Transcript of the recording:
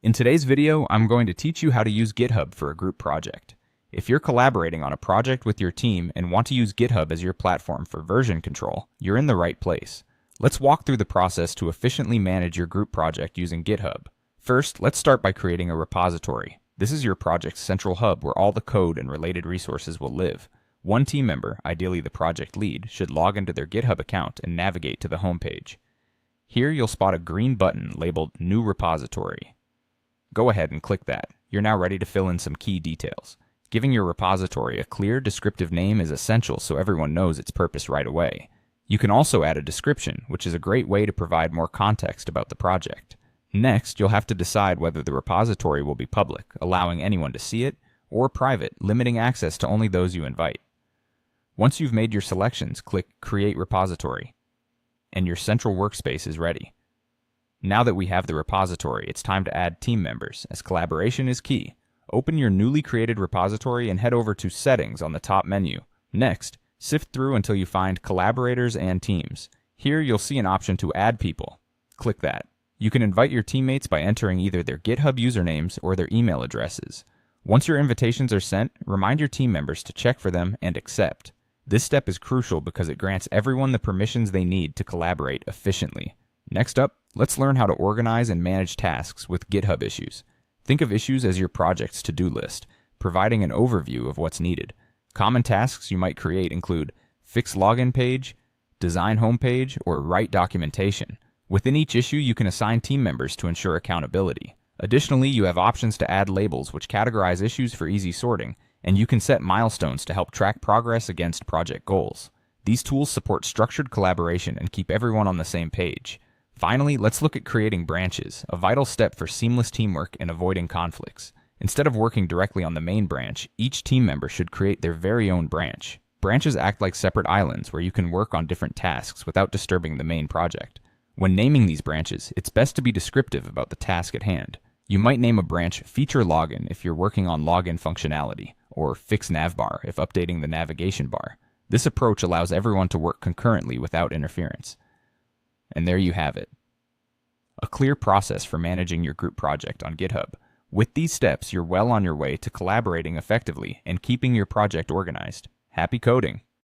In today's video, I'm going to teach you how to use GitHub for a group project. If you're collaborating on a project with your team and want to use GitHub as your platform for version control, you're in the right place. Let's walk through the process to efficiently manage your group project using GitHub. First, let's start by creating a repository. This is your project's central hub where all the code and related resources will live. One team member, ideally the project lead, should log into their GitHub account and navigate to the homepage. Here you'll spot a green button labeled New Repository. Go ahead and click that. You're now ready to fill in some key details. Giving your repository a clear, descriptive name is essential so everyone knows its purpose right away. You can also add a description, which is a great way to provide more context about the project. Next, you'll have to decide whether the repository will be public, allowing anyone to see it, or private, limiting access to only those you invite. Once you've made your selections, click Create Repository, and your central workspace is ready. Now that we have the repository, it's time to add team members, as collaboration is key. Open your newly created repository and head over to Settings on the top menu. Next, sift through until you find Collaborators and Teams. Here you'll see an option to add people. Click that. You can invite your teammates by entering either their GitHub usernames or their email addresses. Once your invitations are sent, remind your team members to check for them and accept. This step is crucial because it grants everyone the permissions they need to collaborate efficiently. Next up, let's learn how to organize and manage tasks with GitHub issues. Think of issues as your project's to-do list, providing an overview of what's needed. Common tasks you might create include fix login page, design homepage, or write documentation. Within each issue, you can assign team members to ensure accountability. Additionally, you have options to add labels which categorize issues for easy sorting, and you can set milestones to help track progress against project goals. These tools support structured collaboration and keep everyone on the same page. Finally, let's look at creating branches, a vital step for seamless teamwork and avoiding conflicts. Instead of working directly on the main branch, each team member should create their very own branch. Branches act like separate islands where you can work on different tasks without disturbing the main project. When naming these branches, it's best to be descriptive about the task at hand. You might name a branch Feature Login if you're working on login functionality, or Fix Navbar if updating the navigation bar. This approach allows everyone to work concurrently without interference. And there you have it. A clear process for managing your group project on GitHub. With these steps, you're well on your way to collaborating effectively and keeping your project organized. Happy coding!